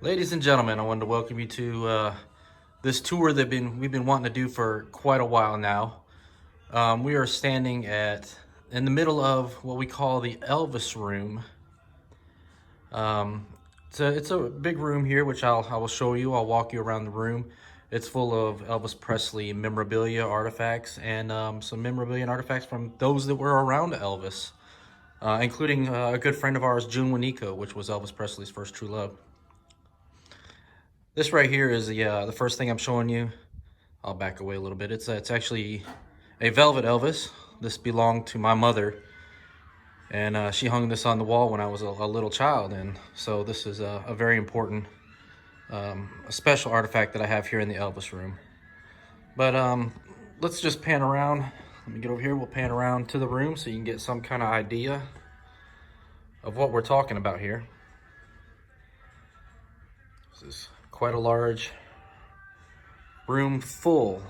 Ladies and gentlemen, I wanted to welcome you to this tour that we've been wanting to do for quite a while now. We are standing in the middle of what we call the Elvis room. It's a big room here, which I will show you. I'll walk you around the room. It's full of Elvis Presley memorabilia artifacts and some memorabilia and artifacts from those that were around Elvis, including a good friend of ours, June Wanico, which was Elvis Presley's first true love. This right here is the first thing I'm showing you. I'll back away a little bit. It's actually a velvet Elvis. This belonged to my mother, and she hung this on the wall when I was a little child, and so this is a very important, a special artifact that I have here in the Elvis room. But let's just pan around. Let me get over here. We'll pan around to the room so you can get some kind of idea of what we're talking about here. This is quite a large room full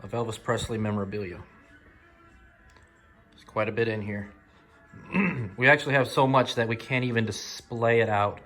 of Elvis Presley memorabilia. There's quite a bit in here. We actually have so much that we can't even display it out.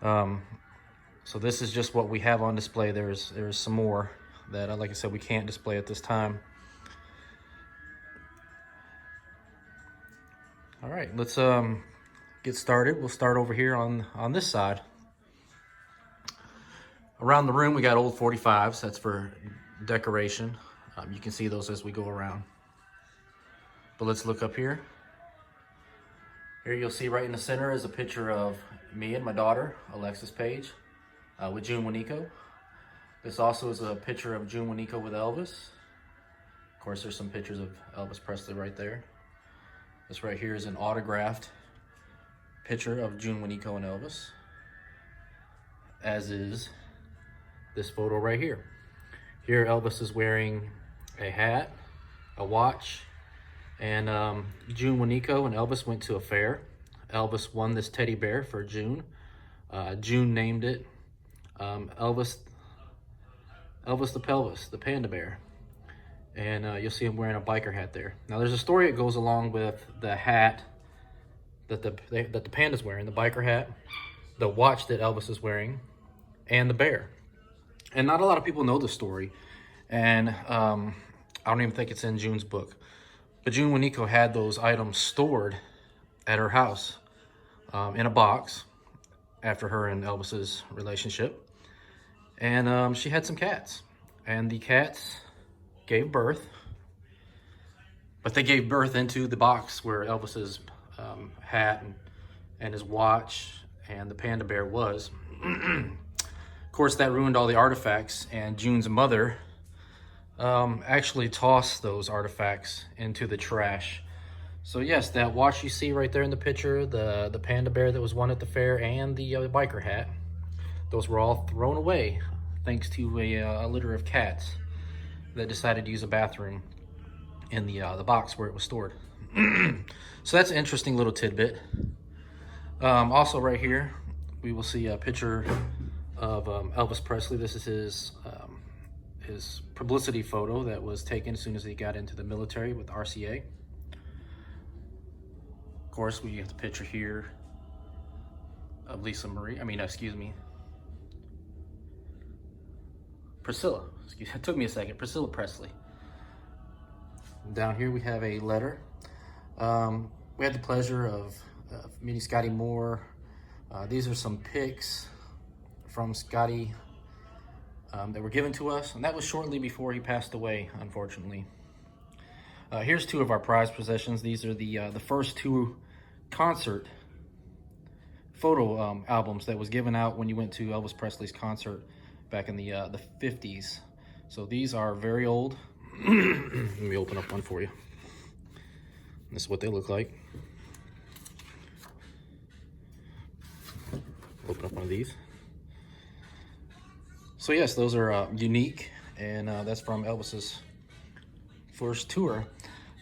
So this is just what we have on display. There's some more that, like I said, we can't display at this time. All right, let's get started. We'll start over here on this side. Around the room, we got old 45s. That's for decoration. You can see those as we go around. But let's look up here. Here you'll see right in the center is a picture of me and my daughter, Alexis Page, with June Wanico. This also is a picture of June Wanico with Elvis. Of course, there's some pictures of Elvis Presley right there. This right here is an autographed picture of June Wanico and Elvis, as is this photo right here. Here Elvis is wearing a hat, a watch, and June Wanico and Elvis went to a fair. Elvis won this teddy bear for June. June named it Elvis the Pelvis, the panda bear. And you'll see him wearing a biker hat there. Now there's a story that goes along with the hat that the panda's wearing, the biker hat, the watch that Elvis is wearing, and the bear. And not a lot of people know the story, and I don't even think it's in June's book. But June Wanico had those items stored at her house in a box after her and Elvis's relationship. And she had some cats, and the cats gave birth, but they gave birth into the box where Elvis's hat and his watch and the panda bear was. Of course, that ruined all the artifacts, and June's mother actually tossed those artifacts into the trash. So yes, that watch you see right there in the picture, the panda bear that was won at the fair, and the biker hat, those were all thrown away thanks to a litter of cats that decided to use a bathroom in the box where it was stored. So that's an interesting little tidbit. Also right here, we will see a picture of Elvis Presley. This is his publicity photo that was taken as soon as he got into the military with RCA. Of course, we have the picture here of Priscilla. It took me a second. Priscilla Presley. Down here we have a letter. We had the pleasure of meeting Scotty Moore. These are some pics from Scotty that were given to us, and that was shortly before he passed away, unfortunately. Here's two of our prized possessions. These are the first two concert photo albums that was given out when you went to Elvis Presley's concert back in the 50s. So these are very old. Let me open up one for you. This is what they look like. Open up one of these. So yes, those are unique, and that's from Elvis's first tour.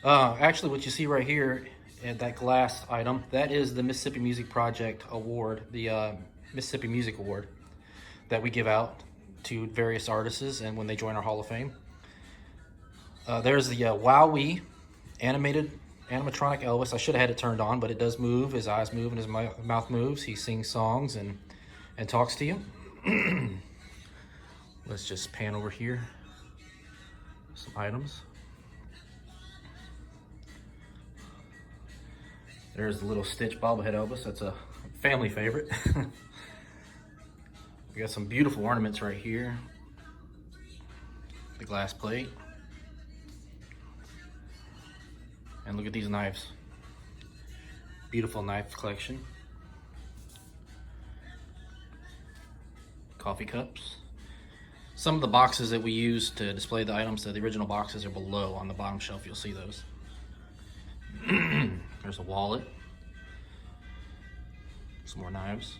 Actually, what you see right here, that glass item, that is the Mississippi Music Project Award, the Mississippi Music Award that we give out to various artists and when they join our Hall of Fame. There's the Wowee animated animatronic Elvis. I should have had it turned on, but it does move. His eyes move and his mouth moves. He sings songs and talks to you. Let's just pan over here. Some items. There's the little Stitch bobblehead Elvis. That's a family favorite. We got some beautiful ornaments right here. The glass plate. And look at these knives. Beautiful knife collection. Coffee cups. Some of the boxes that we use to display the items, the original boxes, are below on the bottom shelf. You'll see those. There's a wallet. Some more knives.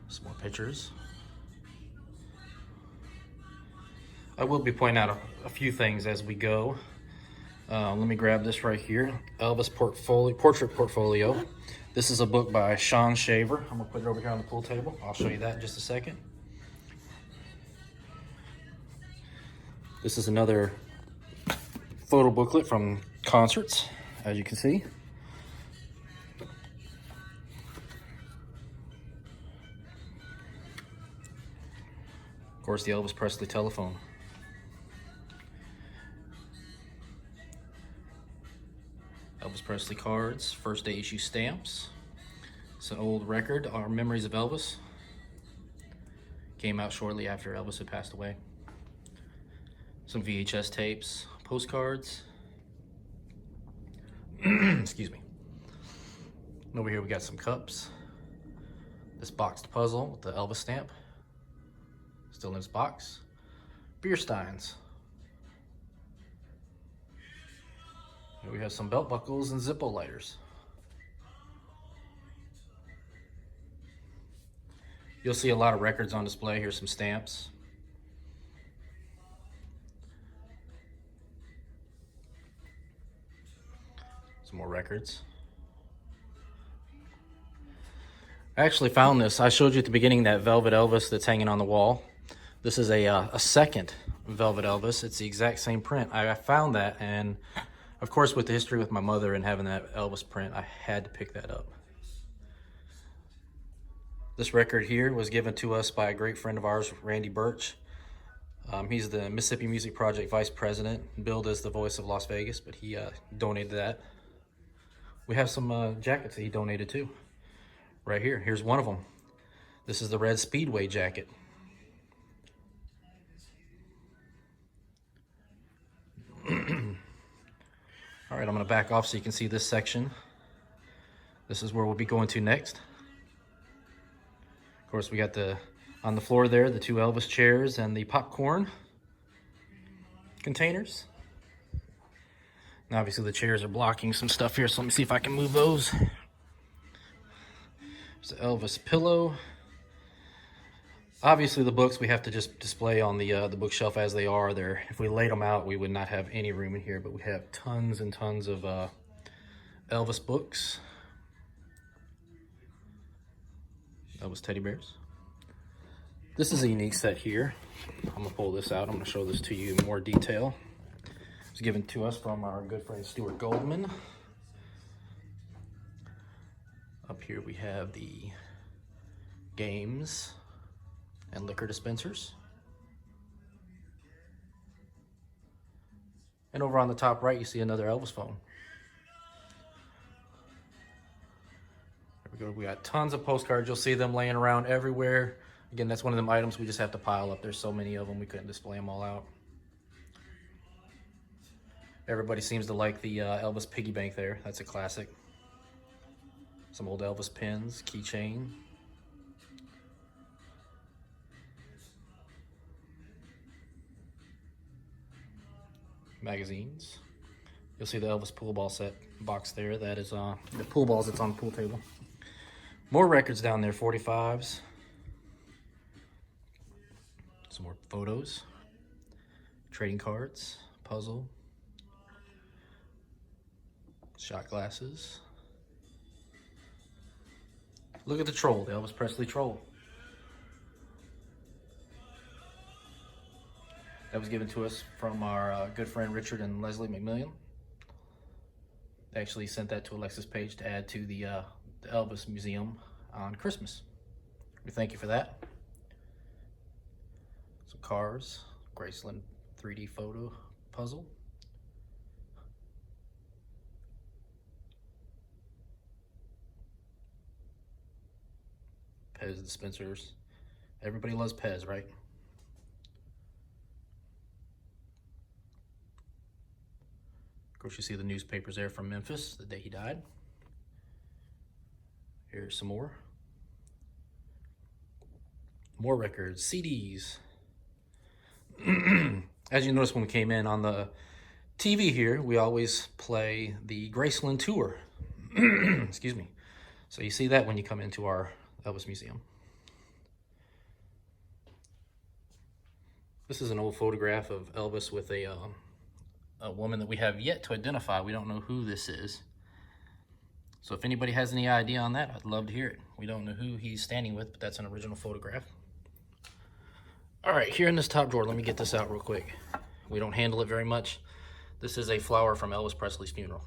Some more pictures. I will be pointing out a few things as we go. Let me grab this right here. Elvis Portrait Portfolio. This is a book by Sean Shaver. I'm gonna put it over here on the pool table. I'll show you that in just a second. This is another photo booklet from concerts, as you can see. Of course, the Elvis Presley telephone. Elvis Presley cards, first day issue stamps. It's an old record, Our Memories of Elvis. Came out shortly after Elvis had passed away. Some VHS tapes, postcards. Excuse me. And over here we got some cups. This boxed puzzle with the Elvis stamp. Still in this box. Beer steins. Here we have some belt buckles and Zippo lighters. You'll see a lot of records on display. Here's some stamps. Some more records. I actually found this. I showed you at the beginning that Velvet Elvis that's hanging on the wall. This is a second Velvet Elvis. It's the exact same print. I found that, and of course, with the history with my mother and having that Elvis print, I had to pick that up. This record here was given to us by a great friend of ours, Randy Birch. He's the Mississippi Music Project Vice President, billed as the voice of Las Vegas, but he donated that. We have some jackets that he donated too. Right here, here's one of them. This is the red Speedway jacket. All right, I'm gonna back off so you can see this section. This is where we'll be going to next. Of course, we got on the floor there, the two Elvis chairs and the popcorn containers. And obviously the chairs are blocking some stuff here, so let me see if I can move those. There's the Elvis pillow. Obviously the books we have to just display on the bookshelf as they are. There, if we laid them out, we would not have any room in here, but we have tons and tons of Elvis books. Elvis teddy bears. This is a unique set here. I'm gonna pull this out. I'm gonna show this to you in more detail. It was given to us from our good friend Stuart Goldman. Up here we have the games and liquor dispensers. And over on the top right, you see another Elvis phone. There we go. We got tons of postcards. You'll see them laying around everywhere. Again, that's one of them items we just have to pile up. There's so many of them, we couldn't display them all out. Everybody seems to like the Elvis piggy bank there. That's a classic. Some old Elvis pins, keychain. Magazines. You'll see the Elvis pool ball set box there. That is the pool balls that's on the pool table. More records down there, 45s. Some more photos. Trading cards, puzzle. Shot glasses. Look at the troll, the Elvis Presley troll. That was given to us from our good friend Richard and Leslie McMillian. They actually sent that to Alexis Page to add to the Elvis Museum on Christmas. We thank you for that. Some cars, Graceland 3D photo puzzle. Pez dispensers. Everybody loves Pez, right? Of course, you see the newspapers there from Memphis, the day he died. Here's some more. More records, CDs. As you noticed when we came in on the TV here, we always play the Graceland tour. Excuse me. So you see that when you come into our Elvis Museum. This is an old photograph of Elvis with a woman that we have yet to identify. We don't know who this is. So if anybody has any idea on that, I'd love to hear it. We don't know who he's standing with, but that's an original photograph. All right, here in this top drawer, let me get this out real quick. We don't handle it very much. This is a flower from Elvis Presley's funeral.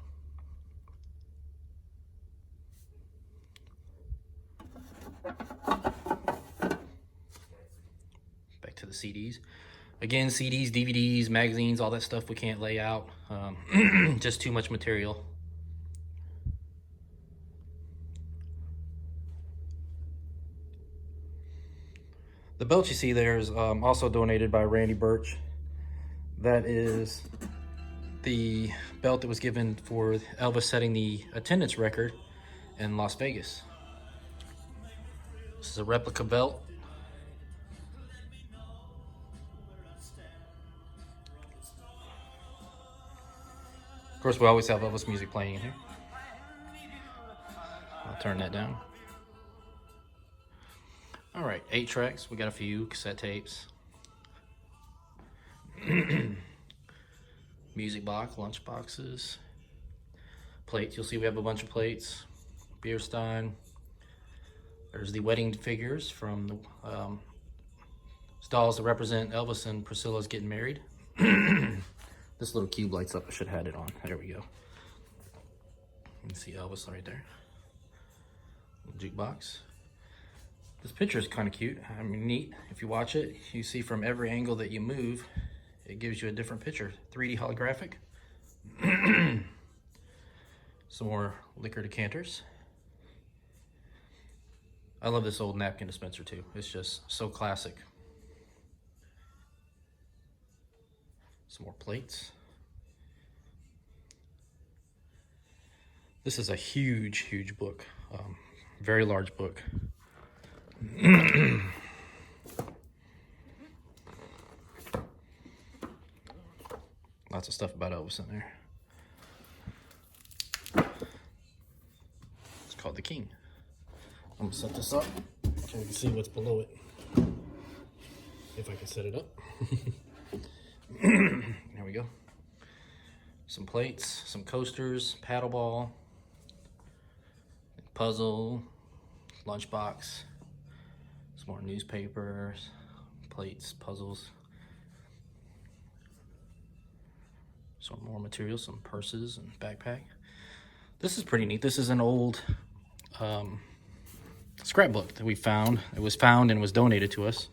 Back to the CDs. Again, CDs, DVDs, magazines, all that stuff we can't lay out. Just too much material. The belt you see there is also donated by Randy Birch. That is the belt that was given for Elvis setting the attendance record in Las Vegas. This is a replica belt. Of course, we always have Elvis music playing in here. I'll turn that down. All right, 8 tracks. We got a few cassette tapes. Music box, lunch boxes, plates. You'll see we have a bunch of plates. Beer stein. There's the wedding figures from the dolls that represent Elvis and Priscilla's getting married. This little cube lights up. I should have had it on. There we go. You can see Elvis right there. Jukebox. This picture is kind of cute. I mean, neat. If you watch it, you see from every angle that you move, it gives you a different picture. 3D holographic. Some more liquor decanters. I love this old napkin dispenser too. It's just so classic. Some more plates. This is a huge, huge book. Very large book. Lots of stuff about Elvis in there. It's called The King. I'm gonna set this up so you can see what's below it. If I can set it up. There we go. Some plates, some coasters, paddleball, puzzle, lunchbox, some more newspapers, plates, puzzles, some more material, some purses and backpack. This is pretty neat. This is an old scrapbook that we found. It was found and was donated to us.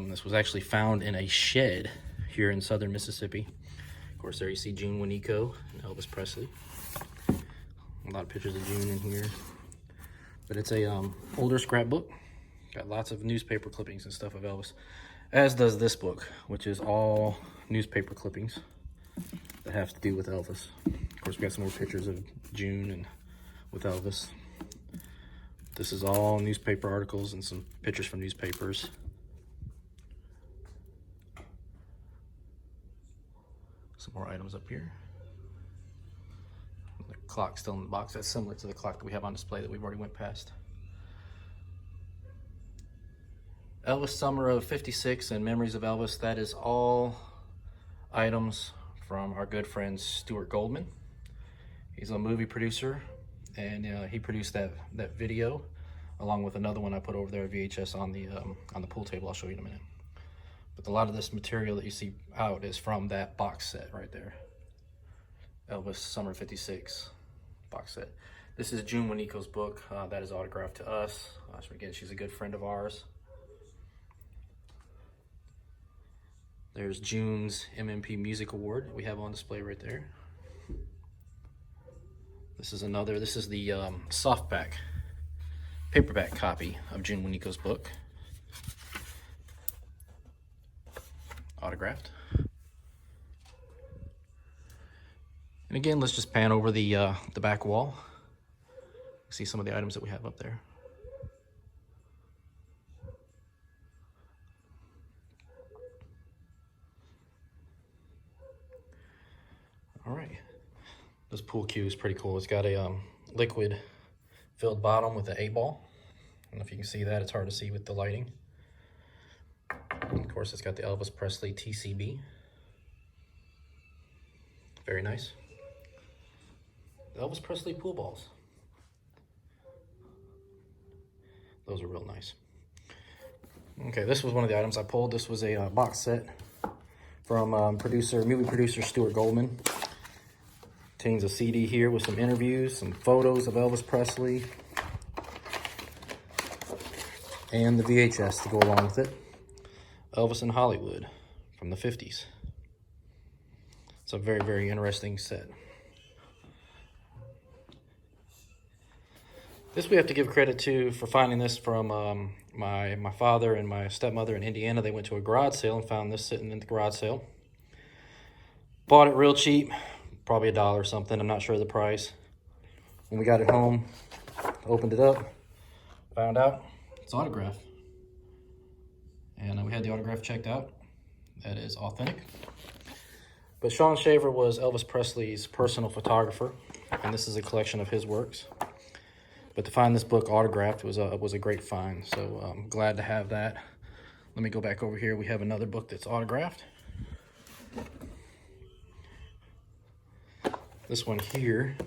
This was actually found in a shed here in southern Mississippi. Of course, there you see June Winico and Elvis Presley. A lot of pictures of June in here. But it's a older scrapbook. Got lots of newspaper clippings and stuff of Elvis. As does this book, which is all newspaper clippings that have to do with Elvis. Of course, we got some more pictures of June and with Elvis. This is all newspaper articles and some pictures from newspapers. Some more items up here. The clock still in the box. That's similar to the clock that we have on display that we've already went past. Elvis Summer of '56 and Memories of Elvis. That is all items from our good friend Stuart Goldman. He's a movie producer, and he produced that video along with another one I put over there, VHS, on the pool table. I'll show you in a minute. But a lot of this material that you see out is from that box set right there. Elvis Summer 56 box set. This is June Waniko's book that is autographed to us. So again, she's a good friend of ours. There's June's MMP Music Award we have on display right there. This is the softback, paperback copy of June Waniko's book. Autographed. And again, let's just pan over the back wall. See some of the items that we have up there. All right, this pool cue is pretty cool. It's got a liquid filled bottom with an 8-ball. I don't know if you can see that. It's hard to see with the lighting. And of course, it's got the Elvis Presley TCB. Very nice. Elvis Presley pool balls. Those are real nice. Okay, this was one of the items I pulled. This was a box set from movie producer Stuart Goldman. Contains a CD here with some interviews, some photos of Elvis Presley, and the VHS to go along with it. Elvis in Hollywood from the 50s. It's a very, very interesting set. This we have to give credit to for finding this from my father and my stepmother in Indiana. They went to a garage sale and found this sitting in the garage sale. Bought it real cheap, probably $1 or something. I'm not sure of the price. When we got it home, opened it up, found out it's autographed. And we had the autograph checked out. That is authentic. But Sean Shaver was Elvis Presley's personal photographer, and this is a collection of his works. But to find this book autographed was a great find, so I'm glad to have that. Let me go back over here. We have another book that's autographed. This one here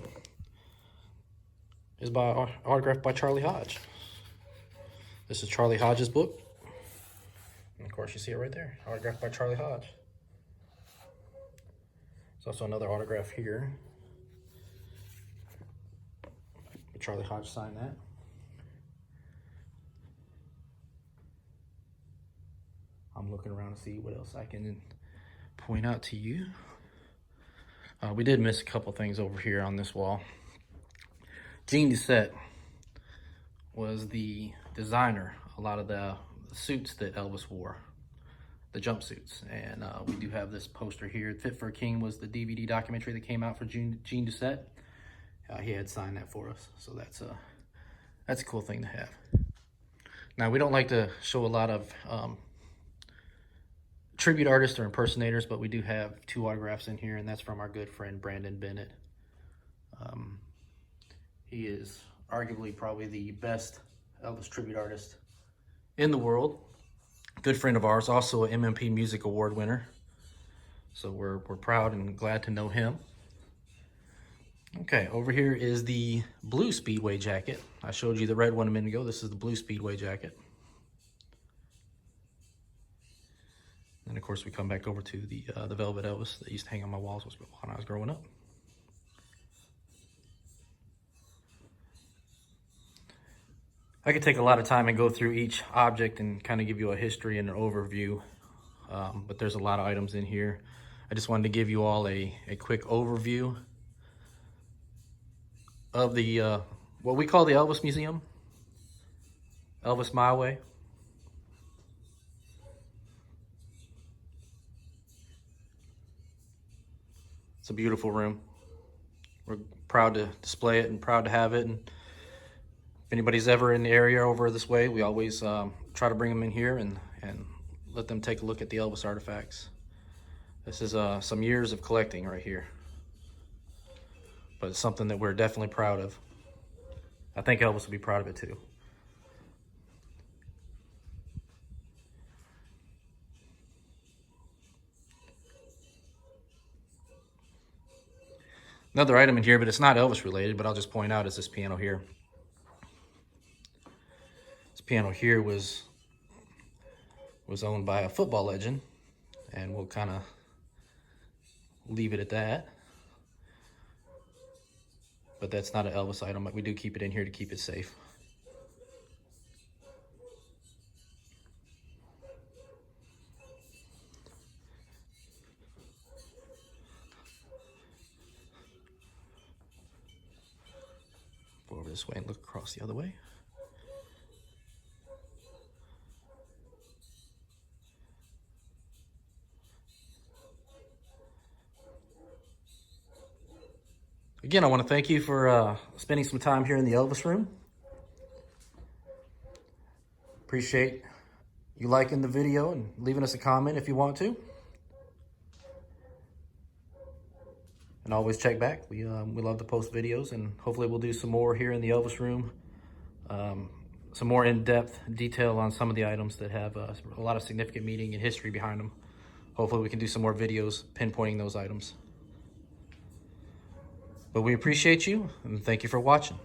is autographed by Charlie Hodge. This is Charlie Hodge's book. And of course, you see it right there, autographed by Charlie Hodge. There's also another autograph here. Charlie Hodge signed that. I'm looking around to see what else I can point out to you. We did miss a couple things over here on this wall. Jean Doucette was the designer a lot of the suits that Elvis wore, the jumpsuits. And we do have this poster here. Fit for a King was the DVD documentary that came out for Jean Doucette. He had signed that for us, so that's a cool thing to have. Now, we don't like to show a lot of tribute artists or impersonators, but we do have 2 autographs in here, and that's from our good friend Brandon Bennett. He is arguably probably the best Elvis tribute artist in the world. Good friend of ours, also an MMP Music Award winner. So we're proud and glad to know him. Okay, over here is the blue Speedway jacket. I showed you the red one a minute ago. This is the blue Speedway jacket. And of course, we come back over to the Velvet Elvis that used to hang on my walls when I was growing up. I could take a lot of time and go through each object and kind of give you a history and an overview, but there's a lot of items in here. I just wanted to give you all a quick overview of the what we call the Elvis Museum, Elvis My Way. It's a beautiful room. We're proud to display it and proud to have it. And if anybody's ever in the area over this way, we always try to bring them in here and let them take a look at the Elvis artifacts. This is some years of collecting right here, but it's something that we're definitely proud of. I think Elvis would be proud of it too. Another item in here, but it's not Elvis related, but I'll just point out, is this piano here. piano here was owned by a football legend, and we'll kind of leave it at that. But that's not an Elvis item, but we do keep it in here to keep it safe. Go over this way and look across the other way. Again, I want to thank you for spending some time here in the Elvis room. Appreciate you liking the video and leaving us a comment if you want to. And always check back. We love to post videos, and hopefully we'll do some more here in the Elvis room. Some more in-depth detail on some of the items that have a lot of significant meaning and history behind them. Hopefully we can do some more videos pinpointing those items. But we appreciate you, and thank you for watching.